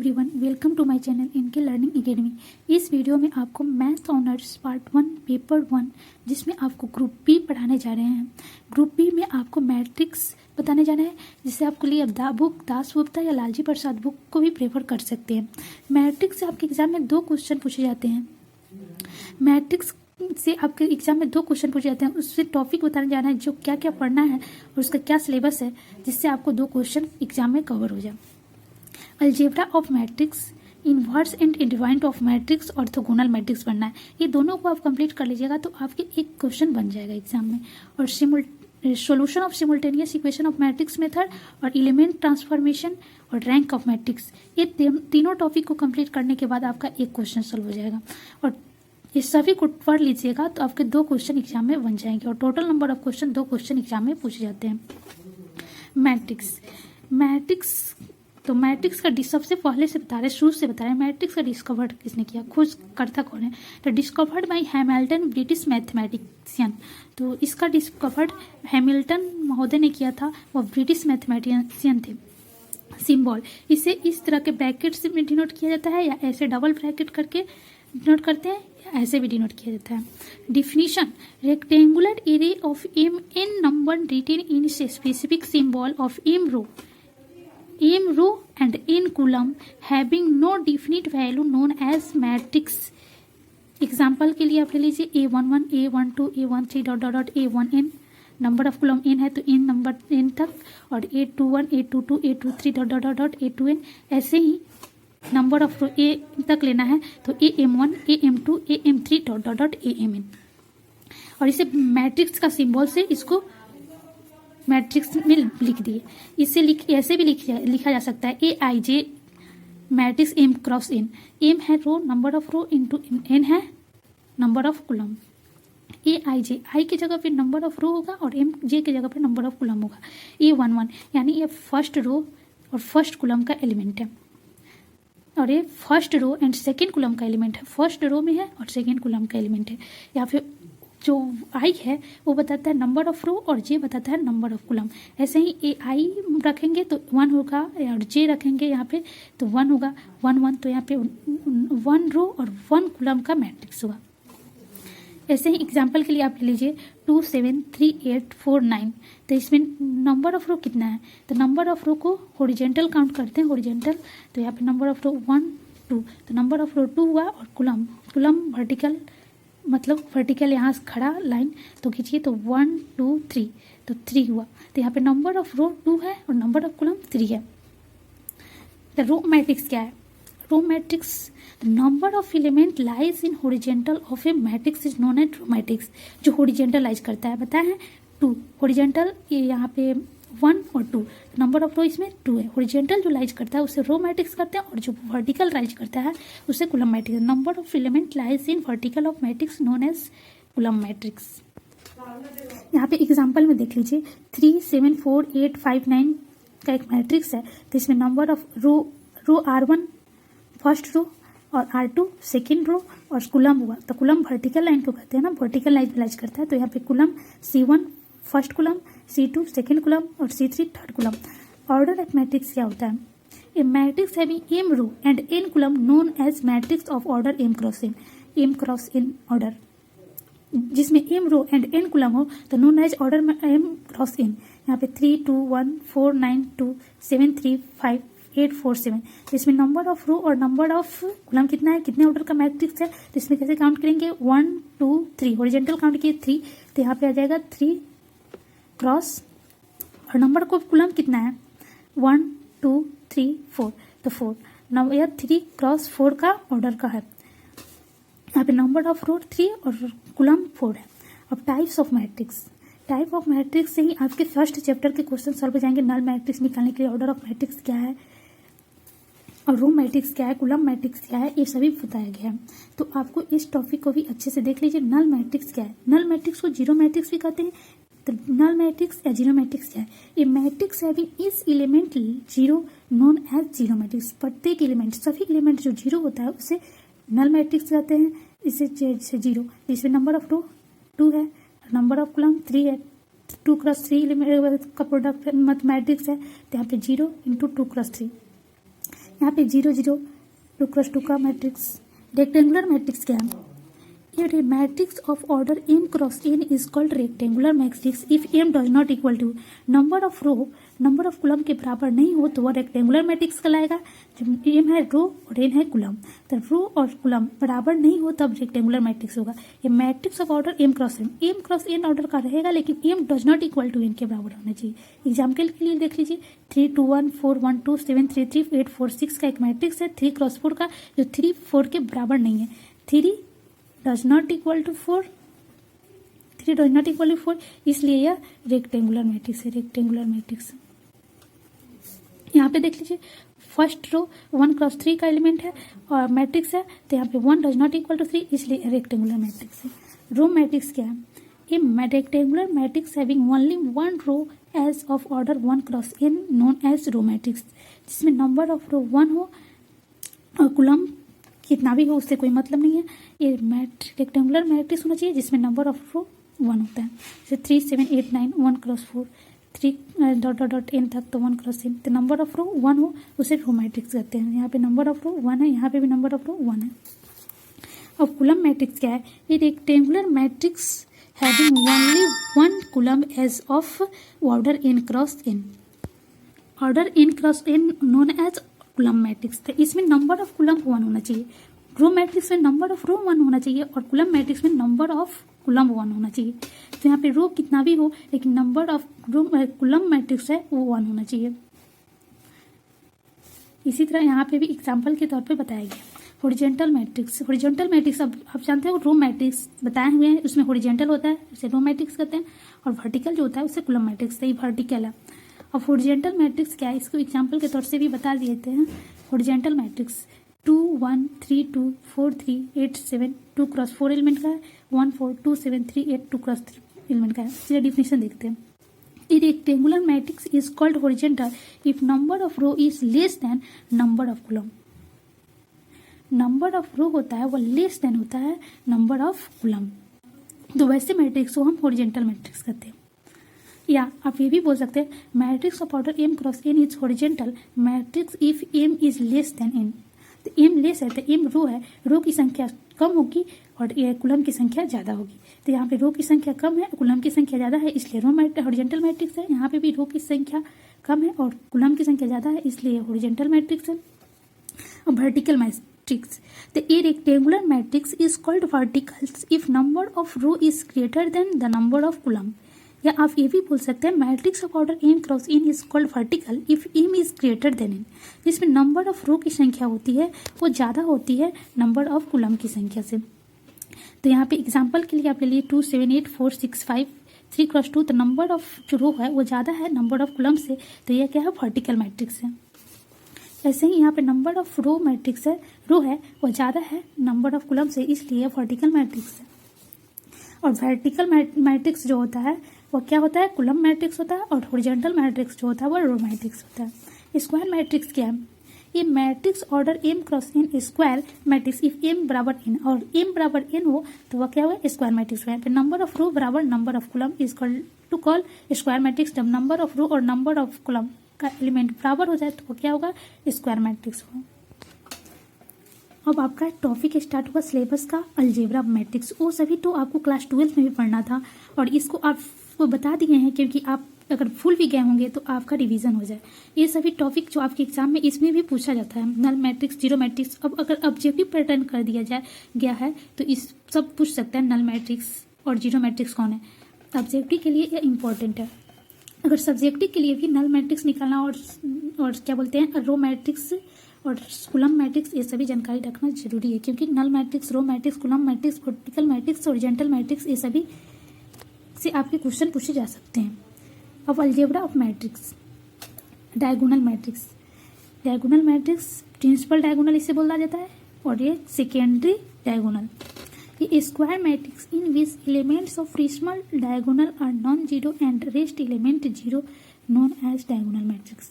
Everyone, welcome to my channel इनके learning academy. इस video में आपको मैथ्स ऑनर्स पार्ट 1 पेपर 1 जिसमें आपको ग्रुप बी पढ़ाने जा रहे हैं। ग्रुप बी में आपको मैट्रिक्स बताने जाना है, जिससे आपके लिए अब बुक दास गुप्ता या लालजी प्रसाद बुक को भी प्रेफर कर सकते हैं। मैट्रिक्स से आपके एग्जाम में 2 क्वेश्चन पूछे जाते हैं। मैट्रिक्स से आपके एग्जाम में 2 क्वेश्चन पूछे जाते हैं। उससे टॉपिक बताने जाना है, जो क्या क्या पढ़ना है और उसका क्या सिलेबस है, जिससे आपको 2 क्वेश्चन एग्जाम में कवर हो जाए। Algebra of matrix, inverse and divide of matrix, orthogonal matrix पढ़ना है। ये दोनों को आप कंप्लीट कर लीजिएगा तो आपके एक क्वेश्चन बन जाएगा एग्जाम में। और solution of simultaneous equation of matrix method और एलिमेंट ट्रांसफॉर्मेशन और रैंक ऑफ मैट्रिक्स, ये तीनों टॉपिक को कंप्लीट करने के बाद आपका एक क्वेश्चन सॉल्व हो जाएगा। और ये सभी को पढ़ लीजिएगा तो आपके 2 क्वेश्चन एग्जाम में बन जाएंगे। और total number of question 2 question exam में पूछे जाते हैं। मैट्रिक्स तो मैट्रिक्स का सबसे पहले से बता रहे, शुरू से बता रहे, मैट्रिक्स का डिस्कवर्ड किसने किया, खोज करता कौन है। तो discovered by Hamilton, British mathematician. तो इसका डिस्कवर्ड हैमिल्टन महोदय ने किया था, वो ब्रिटिश मैथमेटिशियन थे। सिंबल, इसे इस तरह के ब्रैकेट में डिनोट किया जाता है, या ऐसे डबल ब्रैकेट करके डिनोट करते हैं, या ऐसे भी डिनोट किया जाता है। Definition, rectangular array of M N number written in specific symbol of M row and n column having no definite value known as matrix। Example के लिए आप ले लीजिए A11, A12, A13 dot dot dot A1n, number of column n है तो n number n तक, और A21, A22, A23 dot dot dot dot A2n। ऐसे ही नंबर ऑफ रो a तक लेना है तो AM1, AM2, AM3 dot dot dot AMn। और इसे मैट्रिक्स का सिंबल से इसको मैट्रिक्स में लिख दिए। इसे ऐसे भी लिखा जा सकता है AIJ matrix M cross N। M है row, number of row, into N है number of column. AIJ, I की जगह पे नंबर ऑफ रो होगा और MJ की जगह पे नंबर ऑफ कॉलम होगा। A11 यानी ये फर्स्ट रो और फर्स्ट कॉलम का एलिमेंट है, और ये first row and second column का एलिमेंट है। फर्स्ट रो में है और सेकेंड कॉलम का एलिमेंट है। या फिर जो आई है वो बताता है नंबर ऑफ रो और जे बताता है नंबर ऑफ कॉलम। ऐसे ही ए आई रखेंगे तो 1 होगा, और जे रखेंगे यहाँ पे तो 1 होगा, 1 1, तो यहाँ पे 1 रो और 1 कॉलम का मैट्रिक्स होगा। ऐसे ही एग्जाम्पल के लिए आप ले लीजिए 2 7 3 8 4 9। तो इसमें नंबर ऑफ रो कितना है, तो नंबर ऑफ रो को हॉरिजेंटल काउंट करते हैं, हॉरिजेंटल। तो यहाँ पे नंबर ऑफ रो 1 2, तो नंबर ऑफ रो 2 हुआ, और कॉलम वर्टिकल मतलब वर्टिकल यहाँ से खड़ा लाइन तो खींचिए तो 1 2 3, तो 3 हुआ। तो यहाँ पे नंबर ऑफ रो 2 है और नंबर ऑफ कॉलम 3 है। तो रो मैट्रिक्स क्या है, row matrix number of element lies in horizontal of a matrix is known as row matrix. जो हॉरिजेंटल लाइज करता है, बताया है 2 हॉरिजेंटल, यहाँ पे 1 और 2, नंबर ऑफ रो इसमें 2 है। हॉरिजेंटल जो लाइज करता है उसे रो मैट्रिक्स करते हैं, और जो वर्टिकल लाइज करता है उसे column matrix. Number of element lies in vertical of matrix known as column matrix. यहाँ पे एग्जांपल में देख लीजिए 3 7 4 8 5 9 का एक मैट्रिक्स है। तो इसमें number of row R1 first row और R2 सेकेंड रो और कॉलम हुआ। तो कॉलम वर्टिकल लाइन को कहते हैं ना, वर्टिकल लाइन लाइज करता है। तो यहाँ पे column C1 first column, C2 second column और C3 third column. Order of matrix क्या होता है, a matrix having m row and n column known as matrix of order m cross n order. जिसमें m row and n column हो तो known as order m cross n। यहाँ पे 3 2 1 4 9 2 7 3 5 8 4 7। तो इसमें नंबर ऑफ रो और number of column कितना है, कितने ऑर्डर का मैट्रिक्स है, तो इसमें कैसे काउंट करेंगे 1 2 3, हॉरिजेंटल काउंट किए 3, तो यहाँ पे आ जाएगा 3 क्रॉस, और नंबर ऑफ कॉलम कितना है 1 2 3 4, तो 4 नंबर, यह 3 क्रॉस 4 का ऑर्डर का है। यहाँ पे नंबर ऑफ रो 3 और कॉलम 4 है। अब types of matrix, type of matrix से ही आपके फर्स्ट चैप्टर के क्वेश्चन सॉल्व हो जाएंगे। नल मैट्रिक्स निकालने के लिए ऑर्डर ऑफ मैट्रिक्स क्या है, और रो मैट्रिक्स क्या है, कॉलम मैट्रिक्स क्या है, ये सभी बताया गया है। तो आपको इस टॉपिक को भी अच्छे से देख लीजिए। नल मैट्रिक्स क्या है, नल मैट्रिक्स को जीरो मैट्रिक्स भी कहते हैं। तो नल मैट्रिक्स या जीरो मैट्रिक्स क्या है, ये matrix having is element zero known as zero matrix. प्रत्येक एलिमेंट, सभी एलिमेंट जो जीरो होता है उसे नल मैट्रिक्स कहते हैं। इसे जीरो, इसमें नंबर ऑफ रो 2 है, नंबर ऑफ कॉलम 3 है, 2 क्रॉस 3 एलिमेंट का प्रोडक्ट मैट्रिक्स है। तो यहाँ पे 0 × 2 × 3। यहाँ पे 0 0 2 क्रॉस 2 का मैट्रिक्स। रेक्टेंगुलर मैट्रिक्स क्या है? A matrix of order m cross n is called rectangular matrix if m does not equal to number of row, number of coulomb के बराबर नहीं हो तो वह रेक्टेंगुलर मैट्रिक्स कहलाएगा। जब m है रो और n है कुलम, तब रो और कुलम बराबर नहीं हो तब रेक्टेंगुलर मैट्रिक्स होगा। ये matrix of order m cross n order का रहेगा, लेकिन m does not equal to n के बराबर होना चाहिए। एग्जाम्पल के लिए देख लीजिए 3 2 1 4 1 2 7 3 3 8 4 6 का एक मैट्रिक्स है 3 क्रॉस 4 का, जो 3 4 के बराबर नहीं है। 3 does not equal to 4, 3 does not equal to 4, इसलिए यह रेक्टेंगुलर मैट्रिक्स है। रेक्टेंगुलर मैट्रिक्स यहाँ पे देख लीजिए, फर्स्ट रो 1 क्रॉस 3 का एलिमेंट है और मैट्रिक्स है, तो यहाँ पे 1 डज नॉट इक्वल टू 3, इसलिए रेक्टेंगुलर मैट्रिक्स है। रो मैट्रिक्स क्या है? A rectangular matrix having only one row as of order 1 cross n known as row matrix, जिसमें नंबर ऑफ रो 1 हो और कुलम कितना भी हो उससे कोई मतलब नहीं है। ये रेक्टेंगुलर मैट्रिक्स होना चाहिए जिसमें नंबर ऑफ रो 1 होता है, जैसे 3 7 8 9 1 cross 4 3 dot dot dot n तक तो 1 क्रॉस n, तो नंबर ऑफ रो 1 हो उसे रो मैट्रिक्स कहते हैं। यहाँ पे नंबर ऑफ रो 1 है, यहाँ पे भी नंबर ऑफ रो 1 है। अब कुलम मैट्रिक्स क्या है? ये rectangular matrix having only one column as of order n cross n, order n cross n known as column matrix. तो इसमें नंबर ऑफ कुलम 1 होना चाहिए। रो मैट्रिक्स में नंबर ऑफ रो 1 होना चाहिए और कुलम मैट्रिक्स में नंबर ऑफ कुलम 1 होना चाहिए। तो यहाँ पे रो कितना भी हो लेकिन number of row column matrix है वो 1 होना चाहिए। इसी तरह यहाँ पे भी एग्जाम्पल के तौर पे बताया गया हॉरिजॉन्टल मैट्रिक्स। हॉरिजॉन्टल मैट्रिक्स अब आप जानते हो रो मैट्रिक्स बताए हुए हैं, उसमें हॉरिजॉन्टल होता है उसे रो मैट्रिक्स कहते हैं, और वर्टिकल जो होता है उसे कुलम मैट्रिक्स, सही वर्टिकल है। अब हॉरिजॉन्टल मैट्रिक्स क्या है इसको एग्जाम्पल के तौर से भी बता देते हैं। हॉरिजॉन्टल मैट्रिक्स 2 1 3 2 4 3 8 7 2 क्रॉस 4 एलिमेंट का है, 1 4 2 7 3 8 2 क्रॉस 3 एलिमेंट का है। इसलिए डिफिनेशन देखते हैं। A rectangular matrix is called horizontal if number of row is less than number of column. Number of row होता है वो लेस देन होता है नंबर ऑफ कुलम, तो वैसे मैट्रिक्स को हम हॉरिजॉन्टल मैट्रिक्स कहते हैं। या आप ये भी बोल सकते हैं matrix of order m cross n is horizontal matrix if m is less than n। तो m लेस है तो m रो है, रो की संख्या कम होगी और कुलम की संख्या ज़्यादा होगी। तो यहाँ पे रो की संख्या कम है, कुलम की संख्या ज़्यादा है, इसलिए रो हॉरिजॉन्टल मैट्रिक्स है। यहाँ पे भी रो की संख्या कम है और कुलम की संख्या ज़्यादा है, इसलिए हॉरिजॉन्टल मैट्रिक्स है। अब वर्टिकल मैट्रिक्स, तो a rectangular matrix is called verticals if number of row is greater than the number of column. या आप ये भी बोल सकते हैं matrix of order m cross n is called vertical if m is greater than n, जिसमें number of row की संख्या होती है वो ज़्यादा होती है नंबर ऑफ कुलम की संख्या से। तो यहाँ पे एग्जांपल के लिए आप ले लिए 2 7 8 4 6 5 3 क्रॉस 2, तो नंबर ऑफ जो रो है वो ज़्यादा है नंबर ऑफ कुलम से, तो यह क्या है वर्टिकल मैट्रिक्स है। ऐसे ही यहाँ पे नंबर ऑफ रो मैट्रिक्स है, रो है वो ज़्यादा है नंबर ऑफ कुलम से, इसलिए वर्टिकल मैट्रिक्स है। और वर्टिकल मैट्रिक्स जो होता है वो क्या होता है? कुलम मैट्रिक्स होता है, और हॉरिजॉन्टल मैट्रिक्स जो होता है वो रो मैट्रिक्स होता है। स्क्वायर मैट्रिक्स क्या है? ये matrix order m cross n square matrix if m बराबर n और m बराबर n हो तो वह क्या हुआ? स्क्वायर मैट्रिक्स हुआ। फिर नंबर ऑफ रो बराबर number of column is to call square matrix. जब नंबर ऑफ रो और नंबर ऑफ कुलम का एलिमेंट बराबर हो जाए तो वो क्या होगा? स्क्वायर मैट्रिक्स होगा। अब आपका टॉपिक स्टार्ट हुआ सिलेबस का अलजेब्रा मैट्रिक्स, वो सभी तो आपको क्लास 12 में भी पढ़ना था और इसको आपको बता दिए हैं क्योंकि आप अगर फुल भी गए होंगे तो आपका रिवीजन हो जाए। ये सभी टॉपिक जो आपके एग्जाम में इसमें भी पूछा जाता है, नल मैट्रिक्स, जीरो मैट्रिक्स। अब अगर ऑब्जेक्टिव पैटर्न कर दिया गया है तो इस सब पूछ सकते हैं नल मैट्रिक्स और जीरो मैट्रिक्स कौन है। ऑब्जेक्टिव के लिए ये इंपॉर्टेंट है। अगर सब्जेक्टिव के लिए भी नल मैट्रिक्स निकालना और क्या बोलते हैं रो मैट्रिक्स और कुलम मैट्रिक्स, ये सभी जानकारी रखना जरूरी है क्योंकि null matrix, row matrix, column matrix, vertical matrix, horizontal matrix, ये सभी से आपके क्वेश्चन पूछे जा सकते हैं। अब algebra of matrix, diagonal matrix. Diagonal matrix principal diagonal इसे बोला जाता है और ये सेकेंडरी डायगोनल। ये square matrix in which elements of principal diagonal are non zero and rest element zero known as diagonal matrix.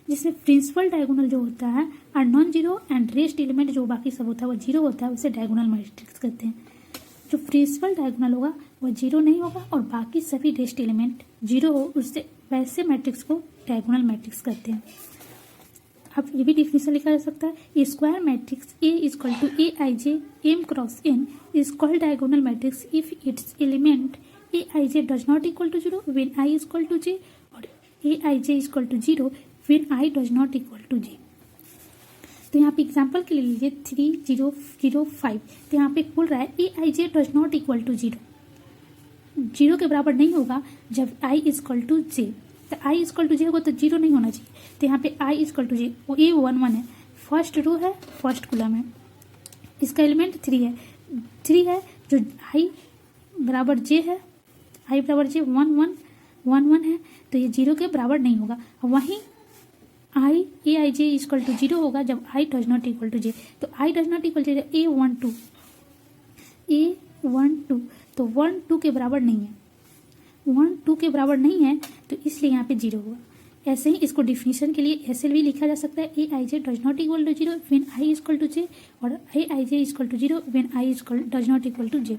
जिसमें प्रिंसिपल डायगोनल जो होता है और non zero and rest element जो बाकी सब होता है वो जीरो होता है, उसे डायगोनल मैट्रिक्स कहते हैं। जो प्रिंसिपल डायगोनल होगा वो जीरो नहीं होगा और बाकी सभी रेस्ट एलिमेंट जीरो हो, उससे वैसे मैट्रिक्स को डायगोनल मैट्रिक्स कहते हैं। अब ये भी डिफिनेशन लिखा जा सकता है, a square matrix A equal to A I J M cross N is called diagonal matrix if its element A I J does not equal to 0 when I equal to J और A I J equal to 0 when I does not equal to J. तो यहाँ पे example के लिए लीजिए 3005। तो यहाँ पे बोल रहा है A I J does not equal to 0, 0 के बराबर नहीं होगा जब आई इक्वल टू जे। तो आई इक्वल टू जे होगा तो 0 नहीं होना चाहिए। तो यहाँ पे आई इक्वल टू जे, वो ए 1 1 है, फर्स्ट रो है, फर्स्ट कॉलम है, इसका एलिमेंट 3 है, 3 है, जो आई बराबर जे है, आई बराबर जे 1 1 1 1 है, तो ये 0 के बराबर नहीं होगा। वहीं आई ए आई जे इक्वल टू 0 होगा जब I does not equal to J. तो I does not equal to A 1 2, A 1 2, तो 1 2 के बराबर नहीं है, 1 2 के बराबर नहीं है, तो इसलिए यहाँ पे 0 होगा। ऐसे ही इसको डिफिनीशन के लिए ऐसे भी लिखा जा सकता है, A I J does not equal to 0 when I equal to J और A I J equal to 0 when I does not equal to J.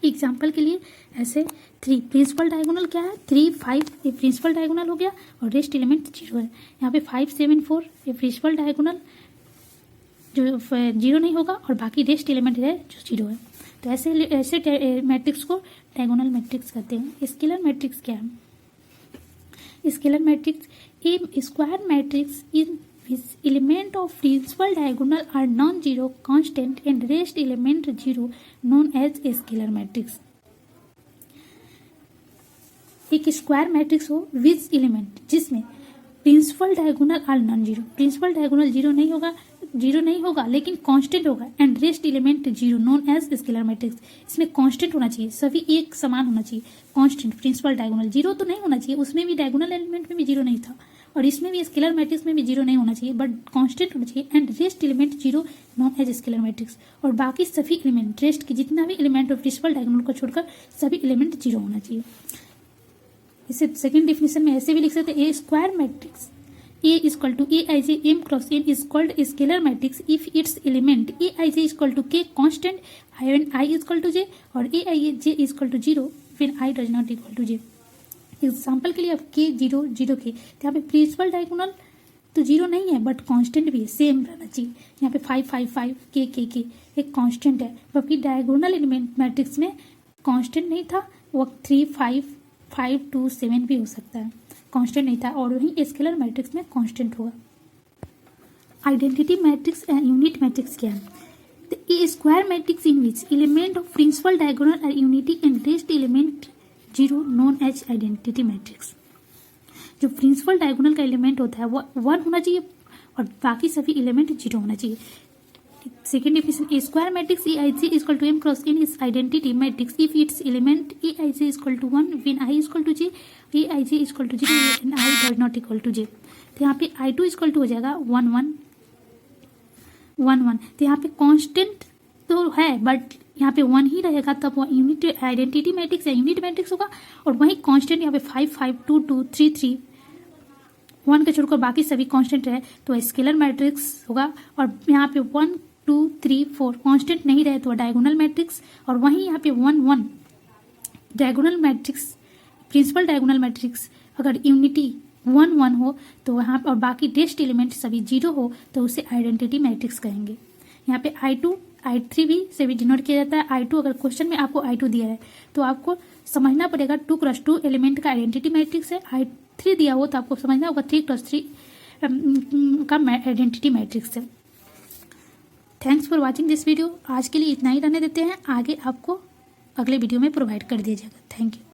Example के लिए ऐसे 3 प्रिंसिपल डायगोनल क्या है, 3 5 ये प्रिंसिपल डायगोनल हो गया और रेस्ट एलिमेंट 0 है। यहाँ पे 5 7 4 ये प्रिंसिपल डायगोनल जो 0 नहीं होगा और बाकी रेस्ट एलिमेंट है जो 0 है। तो ऐसे मैट्रिक्स को डायगोनल मैट्रिक्स कहते हैं। स्केलर मैट्रिक्स क्या है, scalar matrix A square matrix in which element of principal diagonal are non-zero constant and rest element 0 known as a scalar matrix। एक स्क्वायर मैट्रिक्स हो विच एलिमेंट जिसमें principal diagonal are non zero, principal diagonal 0 नहीं होगा लेकिन constant होगा, and rest element 0 known as scalar matrix. इसमें constant होना चाहिए, सभी एक समान होना चाहिए, कांस्टेंट। प्रिंसिपल डायगोनल 0 तो नहीं होना चाहिए, उसमें भी डायगोनल एलिमेंट में भी 0 नहीं था और इसमें भी स्केलर मैट्रिक्स में भी 0 नहीं होना चाहिए, बट कांस्टेंट होना चाहिए, and rest element 0 known as scalar matrix. और बाकी सभी एलिमेंट, रेस्ट के जितना भी एलिमेंट और प्रिंसिपल डायगोनल को छोड़कर सभी एलिमेंट 0 होना चाहिए। इसे सेकंड डिफिनेशन में ऐसे भी लिख सकते हैं, a square matrix A equal to A I J M cross N is called scalar matrix if its element A I J equal to K constant when I equal to J और A I J equal to 0 when I does not equal to J. Example के लिए अब के 0 0 के, यहाँ पे principal diagonal तो 0 नहीं है बट कांस्टेंट भी है, सेम रहना चाहिए। यहाँ पे 5 5 5 के एक कांस्टेंट है, जबकि डायगोनल एलिमेंट मैट्रिक्स में कांस्टेंट नहीं था, वो 3 5 5 2 7 भी हो सकता है, कांस्टेंट नहीं था। और वहीं स्केलर मैट्रिक्स में कांस्टेंट होगा। Identity matrix and unit matrix क्या है, a square matrix in which element of principal diagonal are unity and rest element 0 known as identity matrix. जो प्रिंसिपल डायगोनल का एलिमेंट होता है वो 1 होना चाहिए और बाकी सभी एलिमेंट 0 होना चाहिए। Second definition, a square matrix A I J equal to M cross N is identity matrix if its element A I J equal to 1 when I equal to J, A I J equal to 0 and I does not equal to J. तो यहाँ पे I2 equal to हो जाएगा 1 1 1 1। तो यहाँ पे constant तो है बट यहाँ पे 1 ही रहेगा, तब वो यूनिट आइडेंटिटी मैट्रिक्स या यूनिट मैट्रिक्स होगा। और वहीं कांस्टेंट यहाँ पे 5 5 2 2 3 3 1 के छोड़कर बाकी सभी कांस्टेंट है तो स्केलर मैट्रिक्स होगा। और यहाँ पे 1 2 3 4 कांस्टेंट नहीं रहे तो डायगोनल मैट्रिक्स। और वहीं यहाँ पे 1 1 diagonal matrix, principal diagonal matrix अगर यूनिटी 1 1 हो तो वहाँ और बाकी रेस्ट एलिमेंट सभी 0 हो तो उसे आइडेंटिटी मैट्रिक्स कहेंगे। यहाँ पे I2 I3 भी से भी डिनोट किया जाता है। I2 अगर क्वेश्चन में आपको I2 दिया है तो आपको समझना पड़ेगा 2x2 एलिमेंट का आइडेंटिटी मैट्रिक्स है। I3 दिया हो तो आपको समझना होगा 3x3 का आइडेंटिटी मैट्रिक्स है। Thanks for watching this video. आज के लिए इतना ही रहने देते हैं, आगे आपको अगले वीडियो में प्रोवाइड कर दिया जाएगा। Thank you.